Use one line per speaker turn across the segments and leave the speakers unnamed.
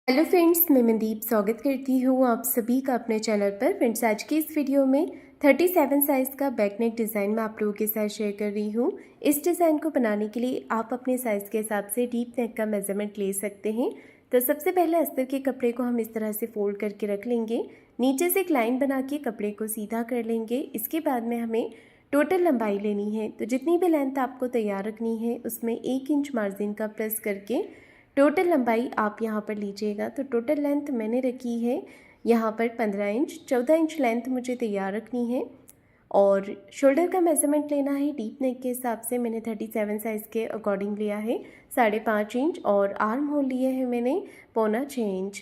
Hello friends, मैं मनदीप स्वागत करती हूँ आप सभी का अपने चैनल पर। फ्रेंड्स, आज की इस वीडियो में 37 साइज़ का बैक नेक डिज़ाइन मैं आप लोगों के साथ शेयर कर रही हूँ। इस डिज़ाइन को बनाने के लिए आप अपने साइज़ के हिसाब से डीप नेक का मेज़रमेंट ले सकते हैं। तो सबसे पहले अस्तर के कपड़े को हम इस तरह से फोल्ड करके रख लेंगे। नीचे से एक लाइन बना के कपड़े को सीधा कर लेंगे। इसके बाद में हमें टोटल लंबाई लेनी है, तो जितनी भी लेंथ आपको तैयार रखनी है उसमें 1 इंच मार्जिन का प्लस करके टोटल लंबाई आप यहाँ पर लीजिएगा। तो टोटल लेंथ मैंने रखी है यहाँ पर 15 इंच। 14 इंच लेंथ मुझे तैयार रखनी है और शोल्डर का मेज़रमेंट लेना है डीप नेक के हिसाब से। मैंने 37 साइज़ के अकॉर्डिंग लिया है 5.5 इंच और आर्म होल लिए हैं मैंने 6.25 इंच।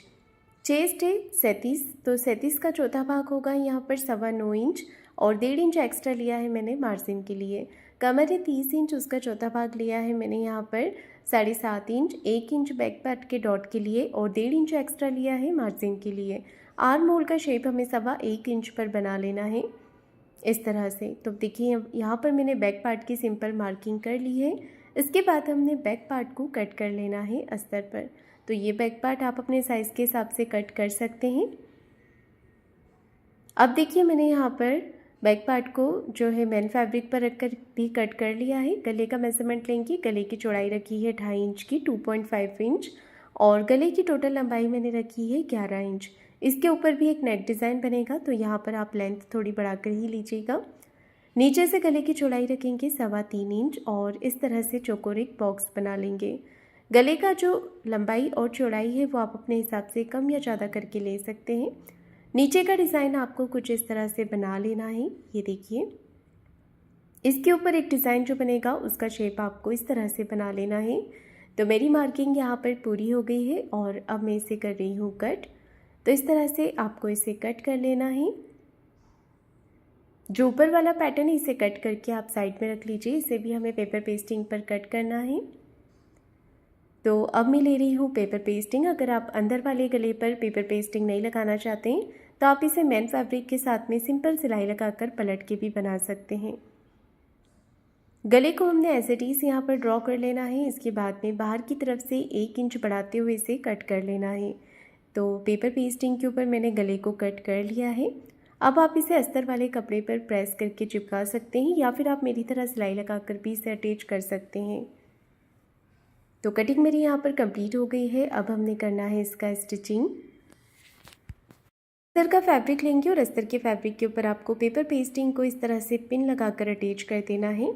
चेस्ट है 37, तो 37 का चौथा भाग होगा यहाँ पर 9.25 इंच और 1.5 इंच एक्स्ट्रा लिया है मैंने मार्जिन के लिए। कमर है 30 इंच, उसका चौथा भाग लिया है मैंने यहाँ पर 7.5 इंच। 1 इंच बैक पार्ट के डॉट के लिए और 1.5 इंच एक्स्ट्रा लिया है मार्जिन के लिए। आर्म होल का शेप हमें 1.25 इंच पर बना लेना है इस तरह से। तो देखिए यहाँ पर मैंने बैक पार्ट की सिंपल मार्किंग कर ली है। इसके बाद हमने बैक पार्ट को कट कर लेना है अस्तर पर। तो ये बैक पार्ट आप अपने साइज़ के हिसाब से कट कर सकते हैं। अब देखिए मैंने यहाँ पर बैक पार्ट को जो है मैन फैब्रिक पर रखकर भी कट कर लिया है। गले का मेज़रमेंट लेंगे। गले की चौड़ाई रखी है 2.5 इंच की 2.5 इंच और गले की टोटल लंबाई मैंने रखी है 11 इंच। इसके ऊपर भी एक नेक डिज़ाइन बनेगा, तो यहाँ पर आप लेंथ थोड़ी बढ़ाकर ही लीजिएगा। नीचे से गले की चौड़ाई रखेंगे 3.25 इंच और इस तरह से चौकोर एक बॉक्स बना लेंगे। गले का जो लंबाई और चौड़ाई है वो आप अपने हिसाब से कम या ज़्यादा करके ले सकते हैं। नीचे का डिज़ाइन आपको कुछ इस तरह से बना लेना है। ये देखिए, इसके ऊपर एक डिज़ाइन जो बनेगा उसका शेप आपको इस तरह से बना लेना है। तो मेरी मार्किंग यहाँ पर पूरी हो गई है और अब मैं इसे कर रही हूँ कट। तो इस तरह से आपको इसे कट कर लेना है। जो ऊपर वाला पैटर्न है इसे कट करके आप साइड में रख लीजिए। इसे भी हमें पेपर पेस्टिंग पर कट करना है। तो अब मैं ले रही हूँ पेपर पेस्टिंग। अगर आप अंदर वाले गले पर पेपर पेस्टिंग नहीं लगाना चाहते हैं तो आप इसे मैन फैब्रिक के साथ में सिंपल सिलाई लगाकर पलट के भी बना सकते हैं। गले को हमने एज इट इज़ यहाँ पर ड्रॉ कर लेना है। इसके बाद में बाहर की तरफ से 1 इंच बढ़ाते हुए इसे कट कर लेना है। तो पेपर पेस्टिंग के ऊपर मैंने गले को कट कर लिया है। अब आप इसे अस्तर वाले कपड़े पर प्रेस करके चिपका सकते हैं या फिर आप मेरी तरह सिलाई लगाकर भी इसे अटैच कर सकते हैं। तो कटिंग मेरी यहाँ पर कंप्लीट हो गई है। अब हमने करना है इसका स्टिचिंग। अस्तर का फैब्रिक लेंगे और अस्तर के फैब्रिक के ऊपर आपको पेपर पेस्टिंग को इस तरह से पिन लगाकर अटैच कर देना है।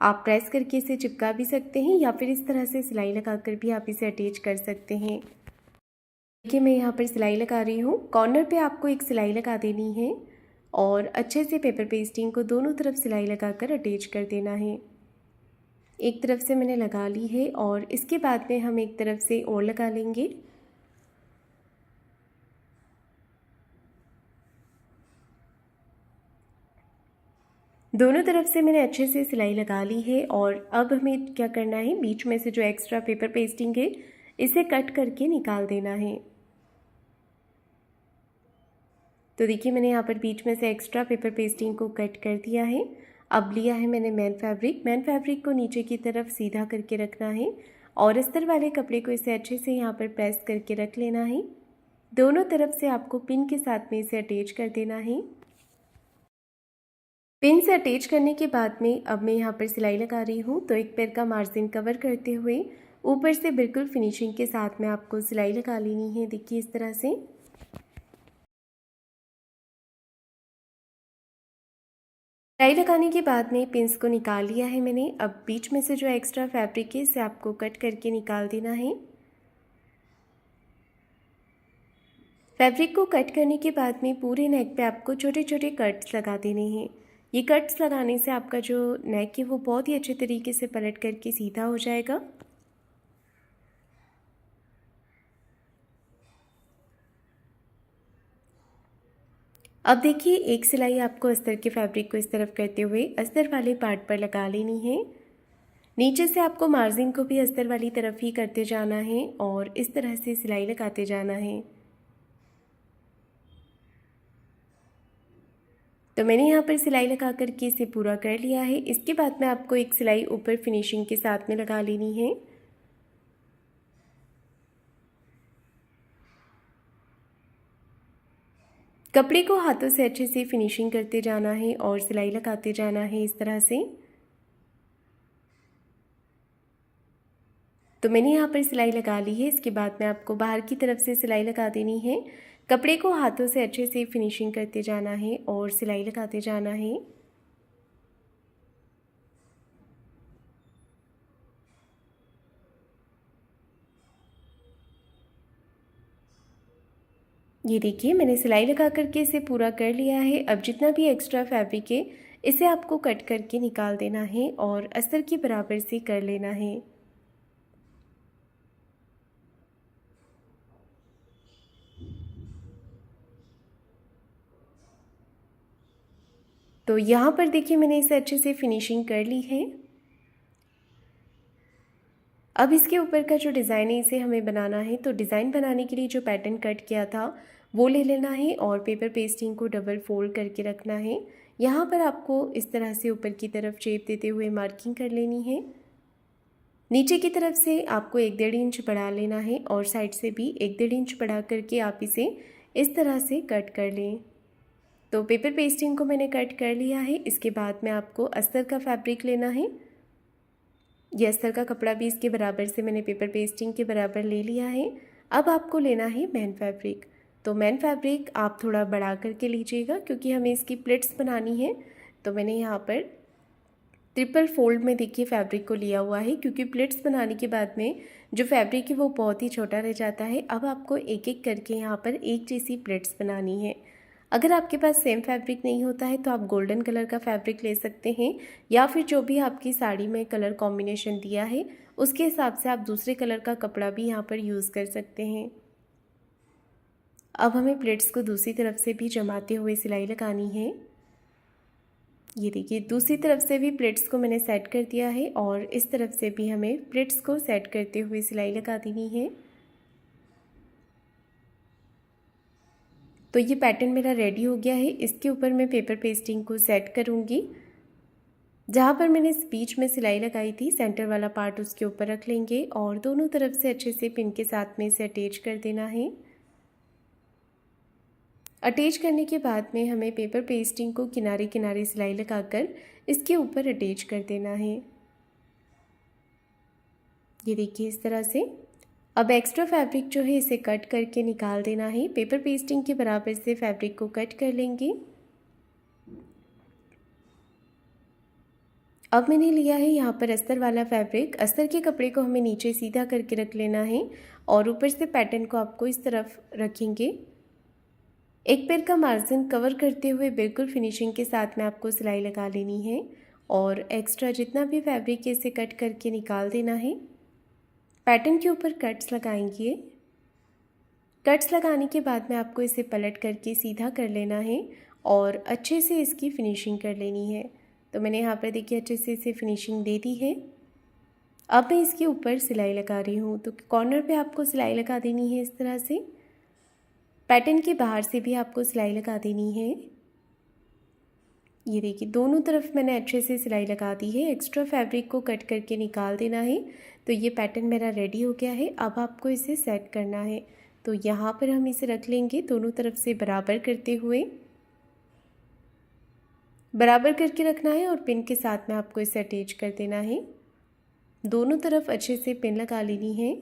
आप प्रेस करके इसे चिपका भी सकते हैं या फिर इस तरह से सिलाई लगाकर भी आप इसे अटैच कर सकते हैं। देखिए मैं यहाँ पर सिलाई लगा रही हूँ। कॉर्नर पे आपको एक सिलाई लगा देनी है और अच्छे से पेपर पेस्टिंग को दोनों तरफ सिलाई लगाकर अटैच कर देना है। एक तरफ से मैंने लगा ली है और इसके बाद में हम एक तरफ से और लगा लेंगे। दोनों तरफ से मैंने अच्छे से सिलाई लगा ली है और अब हमें क्या करना है, बीच में से जो एक्स्ट्रा पेपर पेस्टिंग है इसे कट करके निकाल देना है। तो देखिए मैंने यहाँ पर बीच में से एक्स्ट्रा पेपर पेस्टिंग को कट कर दिया है। अब लिया है मैंने मैन फैब्रिक को नीचे की तरफ सीधा करके रखना है और अस्तर वाले कपड़े को इसे अच्छे से यहाँ पर प्रेस करके रख लेना है। दोनों तरफ से आपको पिन के साथ में इसे अटैच कर देना है। पिन से अटैच करने के बाद में अब मैं यहाँ पर सिलाई लगा रही हूँ। तो एक पैर का मार्जिन कवर करते हुए ऊपर से बिल्कुल फिनिशिंग के साथ में आपको सिलाई लगा लेनी है। देखिए इस तरह से। सिलाई लगाने के बाद में पिंस को निकाल लिया है मैंने। अब बीच में से जो एक्स्ट्रा फैब्रिक है इसे आपको कट करके निकाल देना है। फैब्रिक को कट करने के बाद में पूरे नेक पे आपको छोटे छोटे कट्स लगा देने हैं। ये कट्स लगाने से आपका जो नेक है वो बहुत ही अच्छे तरीके से पलट करके सीधा हो जाएगा। अब देखिए एक सिलाई आपको अस्तर के फैब्रिक को इस तरफ करते हुए अस्तर वाले पार्ट पर लगा लेनी है। नीचे से आपको मार्जिन को भी अस्तर वाली तरफ ही करते जाना है और इस तरह से सिलाई लगाते जाना है। तो मैंने यहाँ पर सिलाई लगा करके इसे पूरा कर लिया है। इसके बाद में आपको एक सिलाई ऊपर फिनिशिंग के साथ में लगा लेनी है। कपड़े को हाथों से अच्छे से फिनिशिंग करते जाना है और सिलाई लगाते जाना है इस तरह से। तो मैंने यहाँ पर सिलाई लगा ली है। इसके बाद में आपको बाहर की तरफ से सिलाई लगा देनी है। कपड़े को हाथों से अच्छे से फिनिशिंग करते जाना है और सिलाई लगाते जाना है। ये देखिए मैंने सिलाई लगा करके इसे पूरा कर लिया है। अब जितना भी एक्स्ट्रा फैब्रिक है इसे आपको कट करके निकाल देना है और अस्तर के बराबर से कर लेना है। तो यहाँ पर देखिए मैंने इसे अच्छे से फिनिशिंग कर ली है। अब इसके ऊपर का जो डिज़ाइन है इसे हमें बनाना है। तो डिज़ाइन बनाने के लिए जो पैटर्न कट किया था वो ले लेना है और पेपर पेस्टिंग को डबल फोल्ड करके रखना है। यहाँ पर आपको इस तरह से ऊपर की तरफ शेप देते हुए मार्किंग कर लेनी है। नीचे की तरफ से आपको 1-1.5 इंच बढ़ा लेना है और साइड से भी 1-1.5 इंच बढ़ा करके आप इसे इस तरह से कट कर लें। तो पेपर पेस्टिंग को मैंने कट कर लिया है। इसके बाद में आपको अस्तर का फैब्रिक लेना है। ये अस्तर का कपड़ा भी इसके बराबर से मैंने पेपर पेस्टिंग के बराबर ले लिया है। अब आपको लेना है मैन फैब्रिक। तो मैन फैब्रिक आप थोड़ा बढ़ा करके लीजिएगा क्योंकि हमें इसकी प्लेट्स बनानी है। तो मैंने यहाँ पर ट्रिपल फोल्ड में देखिए फैब्रिक को लिया हुआ है क्योंकि प्लेट्स बनाने के बाद में जो फैब्रिक है वो बहुत ही छोटा रह जाता है। अब आपको एक एक करके यहाँ पर एक जैसी प्लेट्स बनानी है। अगर आपके पास सेम फैब्रिक नहीं होता है तो आप गोल्डन कलर का फैब्रिक ले सकते हैं या फिर जो भी आपकी साड़ी में कलर कॉम्बिनेशन दिया है उसके हिसाब से आप दूसरे कलर का कपड़ा भी यहाँ पर यूज़ कर सकते हैं। अब हमें प्लेट्स को दूसरी तरफ से भी जमाते हुए सिलाई लगानी है। ये देखिए दूसरी तरफ से भी प्लेट्स को मैंने सेट कर दिया है और इस तरफ से भी हमें प्लेट्स को सेट करते हुए सिलाई लगा देनी है। तो ये पैटर्न मेरा रेडी हो गया है। इसके ऊपर मैं पेपर पेस्टिंग को सेट करूँगी। जहाँ पर मैंने बीच में सिलाई लगाई थी सेंटर वाला पार्ट उसके ऊपर रख लेंगे और दोनों तरफ से अच्छे से पिन के साथ में इसे अटैच कर देना है। अटैच करने के बाद में हमें पेपर पेस्टिंग को किनारे किनारे सिलाई लगाकर इसके ऊपर अटैच कर देना है। ये देखिए इस तरह से। अब एक्स्ट्रा फैब्रिक जो है इसे कट करके निकाल देना है। पेपर पेस्टिंग के बराबर से फैब्रिक को कट कर लेंगे। अब मैंने लिया है यहाँ पर अस्तर वाला फैब्रिक। अस्तर के कपड़े को हमें नीचे सीधा करके रख लेना है और ऊपर से पैटर्न को आपको इस तरफ रखेंगे। एक पैर का मार्जिन कवर करते हुए बिल्कुल फिनिशिंग के साथ में आपको सिलाई लगा लेनी है और एक्स्ट्रा जितना भी फैब्रिक है इसे कट करके निकाल देना है। पैटर्न के ऊपर कट्स लगाएंगे। कट्स लगाने के बाद में आपको इसे पलट करके सीधा कर लेना है और अच्छे से इसकी फिनिशिंग कर लेनी है। तो मैंने यहाँ पर देखिए अच्छे से इसे फिनिशिंग दे दी है। अब मैं इसके ऊपर सिलाई लगा रही हूँ। तो कॉर्नर पे आपको सिलाई लगा देनी है इस तरह से। पैटर्न के बाहर से भी आपको सिलाई लगा देनी है। ये देखिए दोनों तरफ मैंने अच्छे से सिलाई लगा दी है। एक्स्ट्रा फैब्रिक को कट करके निकाल देना है। तो ये पैटर्न मेरा रेडी हो गया है। अब आपको इसे सेट करना है। तो यहाँ पर हम इसे रख लेंगे दोनों तरफ से बराबर करते हुए। बराबर करके रखना है और पिन के साथ में आपको इसे अटैच कर देना है। दोनों तरफ अच्छे से पिन लगा लेनी है।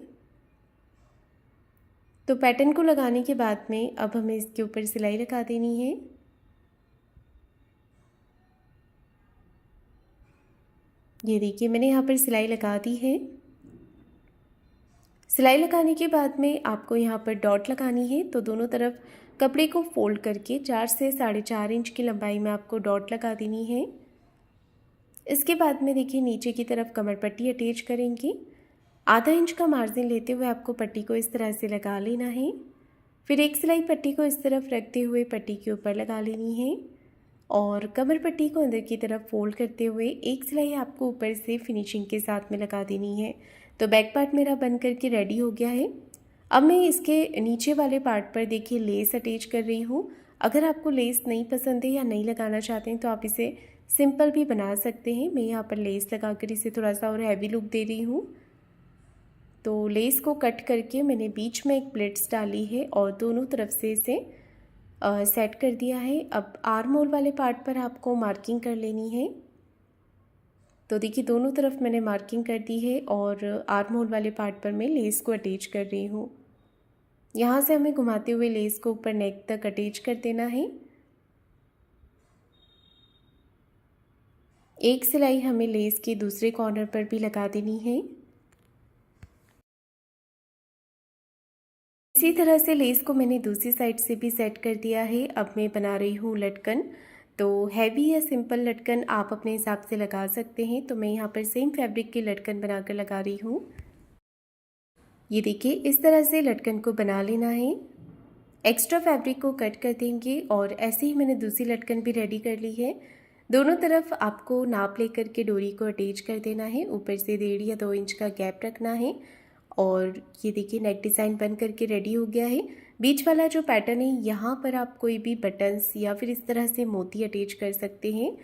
तो पैटर्न को लगाने के बाद में अब हमें इसके ऊपर सिलाई लगा देनी है। ये देखिए मैंने यहाँ पर सिलाई लगा दी है। सिलाई लगाने के बाद में आपको यहाँ पर डॉट लगानी है। तो दोनों तरफ कपड़े को फोल्ड करके 4 से 4.5 इंच की लंबाई में आपको डॉट लगा देनी है। इसके बाद में देखिए नीचे की तरफ कमर पट्टी अटैच करेंगे। आधा इंच का मार्जिन लेते हुए आपको पट्टी को इस तरह से लगा लेना है। फिर एक सिलाई पट्टी को इस तरफ रखते हुए पट्टी के ऊपर लगा लेनी है और कमर पट्टी को अंदर की तरफ फोल्ड करते हुए एक सिलाई आपको ऊपर से फिनिशिंग के साथ में लगा देनी है। तो बैक पार्ट मेरा बन करके रेडी हो गया है। अब मैं इसके नीचे वाले पार्ट पर देखिए लेस अटैच कर रही हूँ। अगर आपको लेस नहीं पसंद है या नहीं लगाना चाहते हैं तो आप इसे सिंपल भी बना सकते हैं। मैं यहाँ पर लेस लगाकर इसे थोड़ा सा और हैवी लुक दे रही हूँ। तो लेस को कट करके मैंने बीच में एक प्लेट्स डाली है और दोनों तरफ से इसे सेट कर दिया है। अब आर्म होल वाले पार्ट पर आपको मार्किंग कर लेनी है। तो देखिए दोनों तरफ मैंने मार्किंग कर दी है और आर्म होल वाले पार्ट पर मैं लेस को अटैच कर रही हूँ। यहाँ से हमें घुमाते हुए लेस को ऊपर नेक तक अटैच कर देना है। एक सिलाई हमें लेस के दूसरे कॉर्नर पर भी लगा देनी है। इसी तरह से लेस को मैंने दूसरी साइड से भी सेट कर दिया है। अब मैं बना रही हूँ लटकन। तो हैवी या सिंपल लटकन आप अपने हिसाब से लगा सकते हैं। तो मैं यहाँ पर सेम फैब्रिक की लटकन बनाकर लगा रही हूँ। ये देखिए इस तरह से लटकन को बना लेना है। एक्स्ट्रा फैब्रिक को कट कर देंगे और ऐसे ही मैंने दूसरी लटकन भी रेडी कर ली है। दोनों तरफ आपको नाप लेकर के डोरी को अटैच कर देना है। ऊपर से 1.5 या 2 इंच का गैप रखना है। और ये देखिए नेक डिज़ाइन बन करके रेडी हो गया है। बीच वाला जो पैटर्न है यहाँ पर आप कोई भी बटन्स या फिर इस तरह से मोती अटैच कर सकते हैं।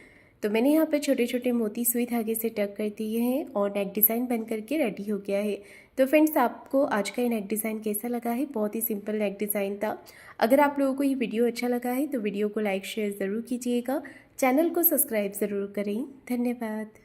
तो मैंने यहाँ पर छोटे छोटे मोती सुई धागे से टक कर दिए हैं और नेक डिज़ाइन बन करके रेडी हो गया है। तो फ्रेंड्स आपको आज का ये नेक डिज़ाइन कैसा लगा है? बहुत ही सिंपल नेक डिज़ाइन था। अगर आप लोगों को ये वीडियो अच्छा लगा है तो वीडियो को लाइक शेयर ज़रूर कीजिएगा। चैनल को सब्सक्राइब ज़रूर करें। धन्यवाद।